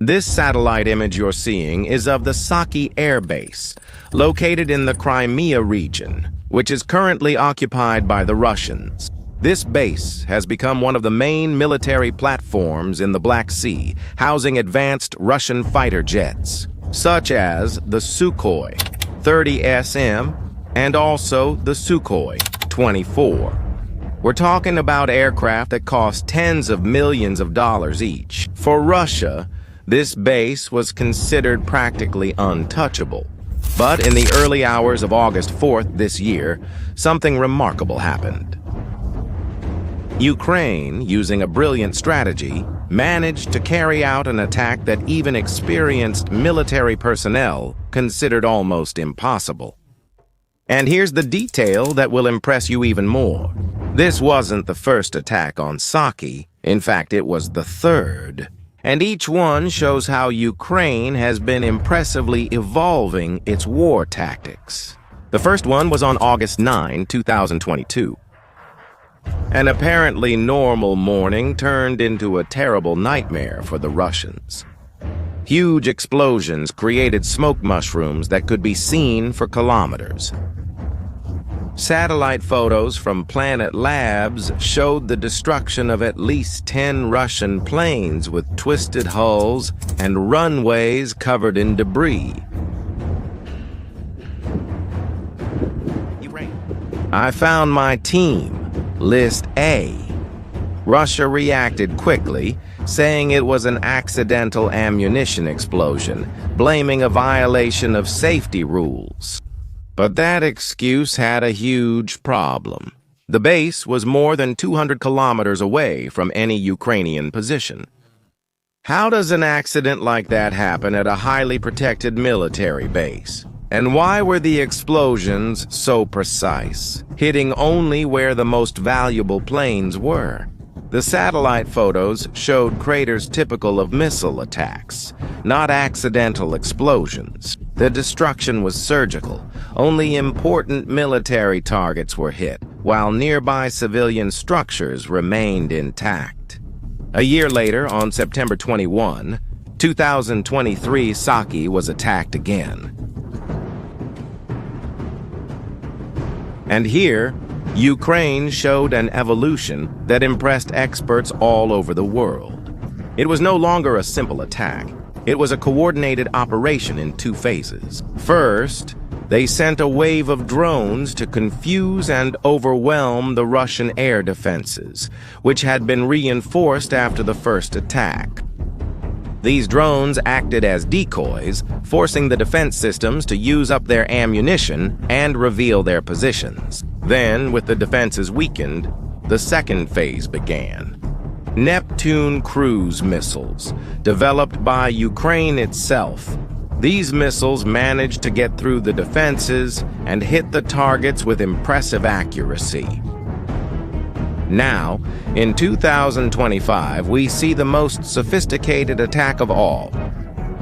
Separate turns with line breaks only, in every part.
This satellite image you're seeing is of the Saki Airbase, located in the Crimea region, which is currently occupied by the Russians. This base has become one of the main military platforms in the Black Sea, housing advanced Russian fighter jets, such as the Sukhoi 30SM and also the Sukhoi 24. We're talking about aircraft that cost tens of millions of dollars each. For Russia, this base was considered practically untouchable. But in the early hours of August 4th this year, something remarkable happened. Ukraine, using a brilliant strategy, managed to carry out an attack that even experienced military personnel considered almost impossible. And here's the detail that will impress you even more. This wasn't the first attack on Saki. In fact, it was the third. And each one shows how Ukraine has been impressively evolving its war tactics. The first one was on August 9, 2022. An apparently normal morning turned into a terrible nightmare for the Russians. Huge explosions created smoke mushrooms that could be seen for kilometers. Satellite photos from Planet Labs showed the destruction of at least 10 Russian planes with twisted hulls and runways covered in debris. I found my team, List A. Russia reacted quickly, saying it was an accidental ammunition explosion, blaming a violation of safety rules. But that excuse had a huge problem. The base was more than 200 kilometers away from any Ukrainian position. How does an accident like that happen at a highly protected military base? And why were the explosions so precise, hitting only where the most valuable planes were? The satellite photos showed craters typical of missile attacks, not accidental explosions. The destruction was surgical. Only important military targets were hit, while nearby civilian structures remained intact. A year later, on September 21, 2023, Saki was attacked again. And here, Ukraine showed an evolution that impressed experts all over the world. It was no longer a simple attack. It was a coordinated operation in two phases. First, they sent a wave of drones to confuse and overwhelm the Russian air defenses, which had been reinforced after the first attack. These drones acted as decoys, forcing the defense systems to use up their ammunition and reveal their positions. Then, with the defenses weakened, the second phase began. Neptune cruise missiles, developed by Ukraine itself. These missiles managed to get through the defenses and hit the targets with impressive accuracy. Now, in 2025, we see the most sophisticated attack of all.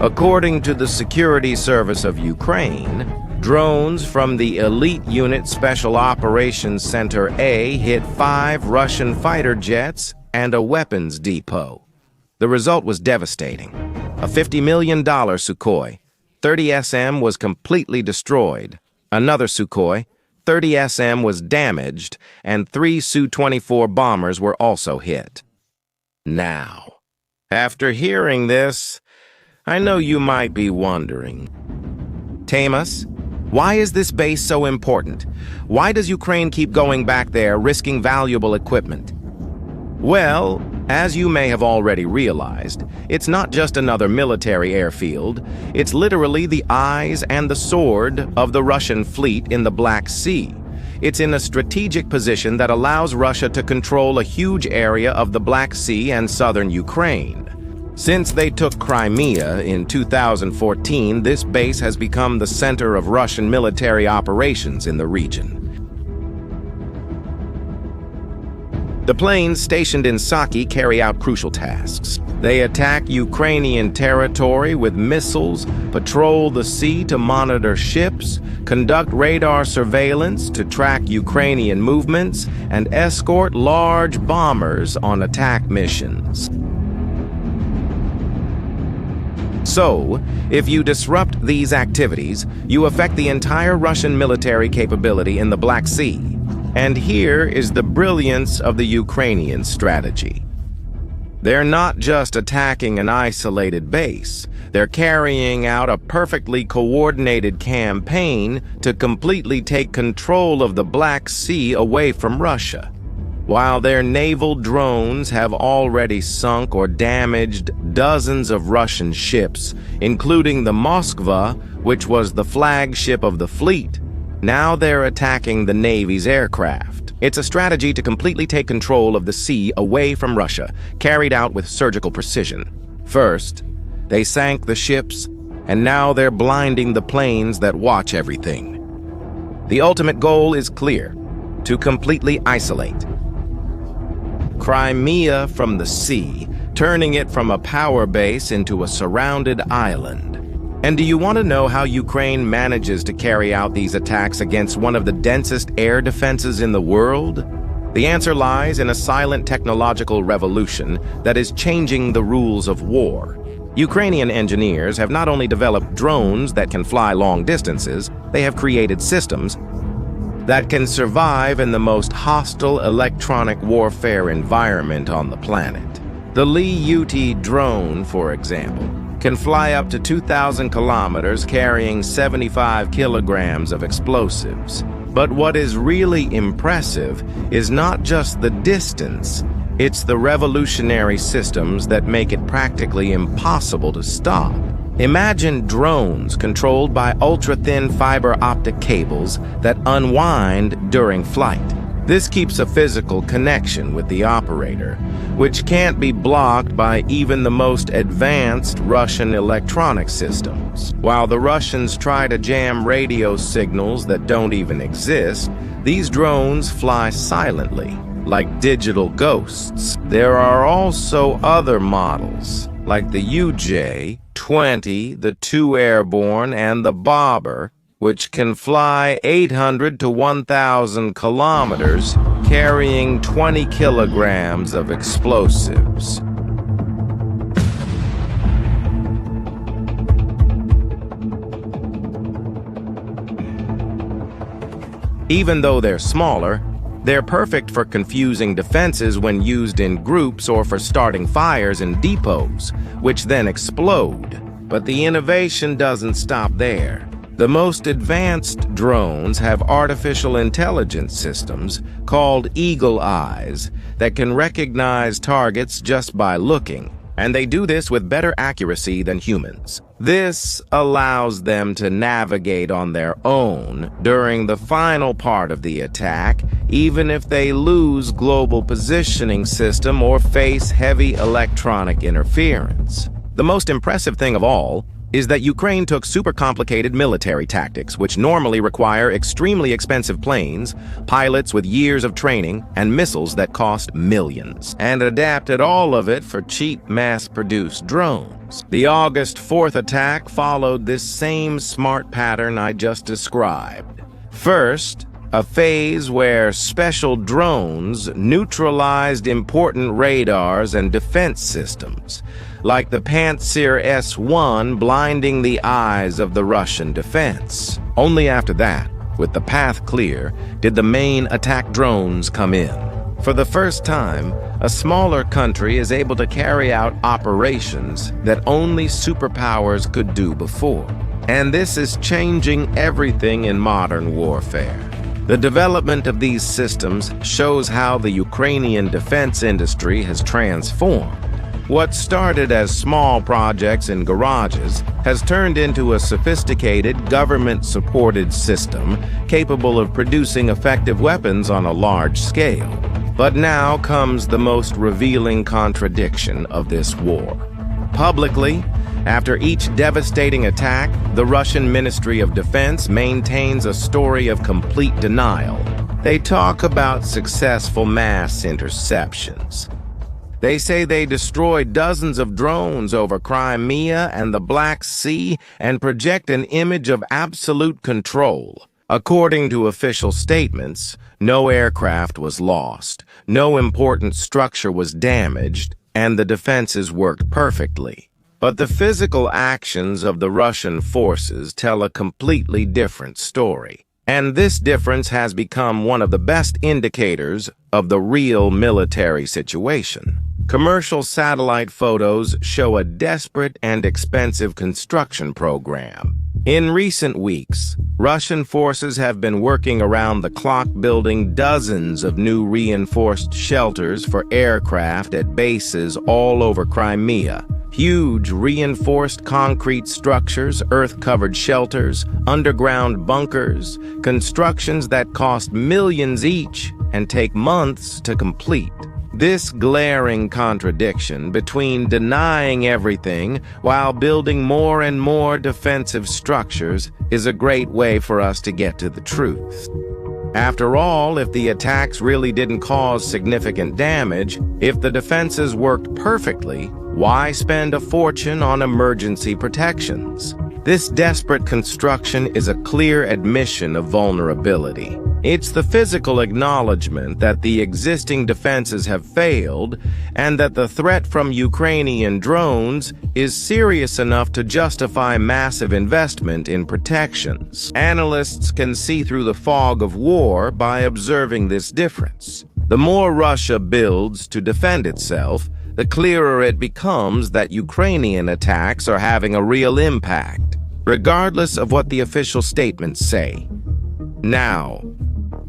According to the Security Service of Ukraine, drones from the Elite Unit Special Operations Center A hit 5 Russian fighter jets and a weapons depot. The result was devastating. A $50 million Sukhoi 30SM was completely destroyed. Another Sukhoi 30SM was damaged, and 3 Su-24 bombers were also hit. Now, after hearing this, I know you might be wondering, Tamas, why is this base so important? Why does Ukraine keep going back there, risking valuable equipment? Well, as you may have already realized, it's not just another military airfield. It's literally the eyes and the sword of the Russian fleet in the Black Sea. It's in a strategic position that allows Russia to control a huge area of the Black Sea and southern Ukraine. Since they took Crimea in 2014, this base has become the center of Russian military operations in the region. The planes stationed in Saki carry out crucial tasks. They attack Ukrainian territory with missiles, patrol the sea to monitor ships, conduct radar surveillance to track Ukrainian movements, and escort large bombers on attack missions. So, if you disrupt these activities, you affect the entire Russian military capability in the Black Sea. And here is the brilliance of the Ukrainian strategy. They're not just attacking an isolated base. They're carrying out a perfectly coordinated campaign to completely take control of the Black Sea away from Russia. While their naval drones have already sunk or damaged dozens of Russian ships, including the Moskva, which was the flagship of the fleet, now they're attacking the Navy's aircraft. It's a strategy to completely take control of the sea away from Russia, carried out with surgical precision. First, they sank the ships, and now they're blinding the planes that watch everything. The ultimate goal is clear: to completely isolate Crimea from the sea, turning it from a power base into a surrounded island. And do you want to know how Ukraine manages to carry out these attacks against one of the densest air defenses in the world? The answer lies in a silent technological revolution that is changing the rules of war. Ukrainian engineers have not only developed drones that can fly long distances, they have created systems that can survive in the most hostile electronic warfare environment on the planet. The Li-UT drone, for example, can fly up to 2,000 kilometers carrying 75 kilograms of explosives. But what is really impressive is not just the distance, it's the revolutionary systems that make it practically impossible to stop. Imagine drones controlled by ultra-thin fiber optic cables that unwind during flight. This keeps a physical connection with the operator, which can't be blocked by even the most advanced Russian electronic systems. While the Russians try to jam radio signals that don't even exist, these drones fly silently, like digital ghosts. There are also other models, like the UJ-20, the 2 Airborne, and the Bobber, which can fly 800 to 1,000 kilometers, carrying 20 kilograms of explosives. Even though they're smaller, they're perfect for confusing defenses when used in groups or for starting fires in depots, which then explode. But the innovation doesn't stop there. The most advanced drones have artificial intelligence systems called eagle eyes that can recognize targets just by looking, and they do this with better accuracy than humans. This allows them to navigate on their own during the final part of the attack, even if they lose global positioning system or face heavy electronic interference. The most impressive thing of all is that Ukraine took super complicated military tactics, which normally require extremely expensive planes, pilots with years of training, and missiles that cost millions, and adapted all of it for cheap mass-produced drones. The August 4th attack followed this same smart pattern I just described. First, a phase where special drones neutralized important radars and defense systems, like the Pantsir S-1 blinding the eyes of the Russian defense. Only after that, with the path clear, did the main attack drones come in. For the first time, a smaller country is able to carry out operations that only superpowers could do before. And this is changing everything in modern warfare. The development of these systems shows how the Ukrainian defense industry has transformed. What started as small projects in garages has turned into a sophisticated, government-supported system capable of producing effective weapons on a large scale. But now comes the most revealing contradiction of this war. Publicly, after each devastating attack, the Russian Ministry of Defense maintains a story of complete denial. They talk about successful mass interceptions. They say they destroyed dozens of drones over Crimea and the Black Sea and project an image of absolute control. According to official statements, no aircraft was lost, no important structure was damaged, and the defenses worked perfectly. But the physical actions of the Russian forces tell a completely different story. And this difference has become one of the best indicators of the real military situation. Commercial satellite photos show a desperate and expensive construction program. In recent weeks, Russian forces have been working around the clock building dozens of new reinforced shelters for aircraft at bases all over Crimea. Huge reinforced concrete structures, earth-covered shelters, underground bunkers, constructions that cost millions each and take months to complete. This glaring contradiction between denying everything while building more and more defensive structures is a great way for us to get to the truth. After all, if the attacks really didn't cause significant damage, if the defenses worked perfectly, why spend a fortune on emergency protections? This desperate construction is a clear admission of vulnerability. It's the physical acknowledgement that the existing defenses have failed and that the threat from Ukrainian drones is serious enough to justify massive investment in protections. Analysts can see through the fog of war by observing this difference. The more Russia builds to defend itself, the clearer it becomes that Ukrainian attacks are having a real impact, regardless of what the official statements say. Now,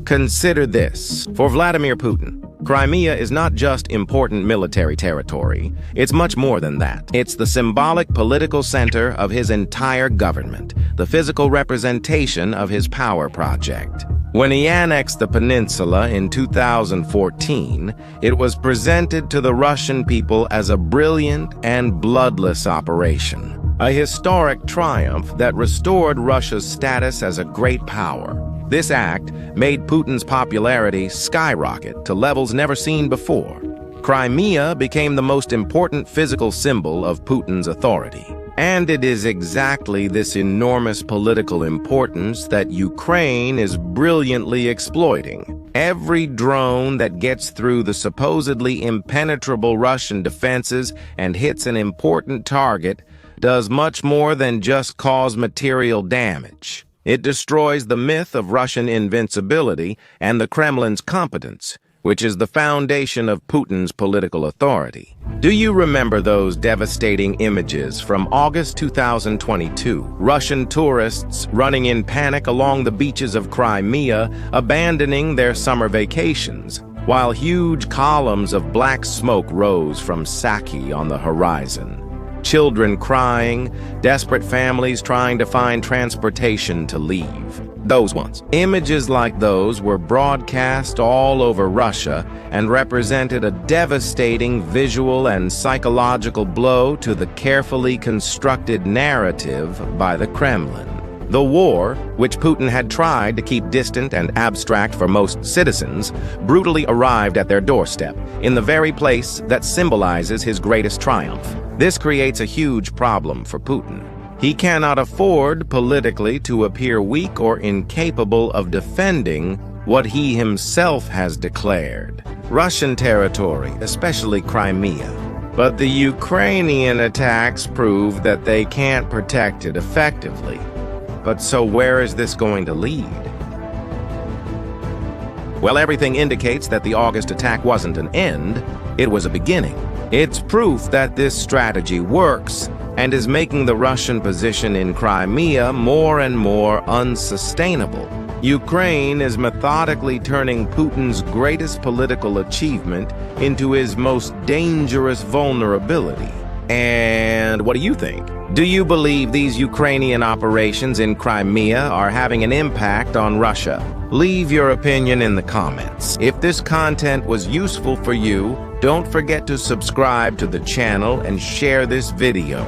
consider this. For Vladimir Putin, Crimea is not just important military territory. It's much more than that. It's the symbolic political center of his entire government, the physical representation of his power project. When he annexed the peninsula in 2014, it was presented to the Russian people as a brilliant and bloodless operation, a historic triumph that restored Russia's status as a great power. This act made Putin's popularity skyrocket to levels never seen before. Crimea became the most important physical symbol of Putin's authority. And it is exactly this enormous political importance that Ukraine is brilliantly exploiting. Every drone that gets through the supposedly impenetrable Russian defenses and hits an important target does much more than just cause material damage. It destroys the myth of Russian invincibility and the Kremlin's competence, which is the foundation of Putin's political authority. Do you remember those devastating images from August 2022? Russian tourists running in panic along the beaches of Crimea, abandoning their summer vacations, while huge columns of black smoke rose from Saki on the horizon. Children crying, desperate families trying to find transportation to leave. Those ones. Images like those were broadcast all over Russia and represented a devastating visual and psychological blow to the carefully constructed narrative by the Kremlin. The war, which Putin had tried to keep distant and abstract for most citizens, brutally arrived at their doorstep, in the very place that symbolizes his greatest triumph. This creates a huge problem for Putin. He cannot afford politically to appear weak or incapable of defending what he himself has declared: Russian territory, especially Crimea. But the Ukrainian attacks prove that they can't protect it effectively. But so where is this going to lead? Well, everything indicates that the August attack wasn't an end, it was a beginning. It's proof that this strategy works and is making the Russian position in Crimea more and more unsustainable. Ukraine is methodically turning Putin's greatest political achievement into his most dangerous vulnerability. And what do you think? Do you believe these Ukrainian operations in Crimea are having an impact on Russia? Leave your opinion in the comments. If this content was useful for you, don't forget to subscribe to the channel and share this video.